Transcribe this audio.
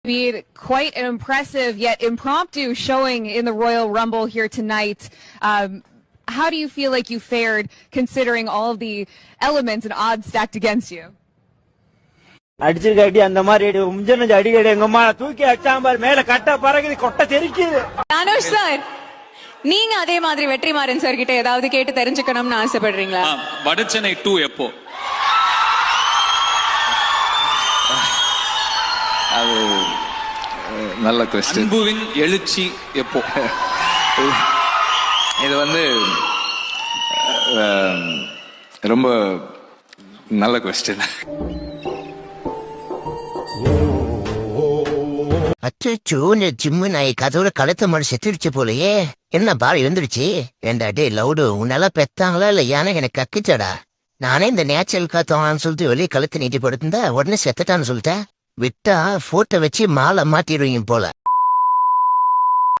Be quite an impressive yet impromptu showing in the Royal Rumble here tonight. How do you feel like you fared considering all of the elements and odds stacked against you? அடிச்சிருக்க அடி அந்த மாதிரி முஞ்சனஞ்சு அடிக்கடி எங்க அம்மா தூக்கி அடிச்சாம்பார் மேல கட்ட பறகுது கொட்டை தெரிக்குது. அனுஷ் சார், நீங்க அதே மாதிரி வெற்றிமாறன் சார் கிட்ட ஏதாவது கேட்டு தெரிஞ்சுக்கணும்னு ஆசைப்படுறீங்களா? வடச்சென்னை 2 எப்போ? அது நல்ல கொஸ்டின். அன்புவின் எழுச்சி எப்போ? இது ரொம்ப நல்ல கொஸ்டின். அச்சோ, இந்த ஜிம்மு நாய் கதவுல கழுத்த மாதிரி செத்துடுச்சு போலயே. என்ன பால் இருந்துருச்சு? ஏண்டா டே லவுடு, உன்னால பெத்தாங்களா இல்ல யானை எனக்கு கக்கிச்சாடா? நானே இந்த நேச்சுரல் காத்தோன்னு சொல்லிட்டு வெளியே கழுத்து நீட்டி படுத்திருந்தா உடனே செத்துட்டான்னு சொல்லிட்டேன். விட்டா போட்டோ வச்சு மாலை மாட்டிடுவீங்க போல.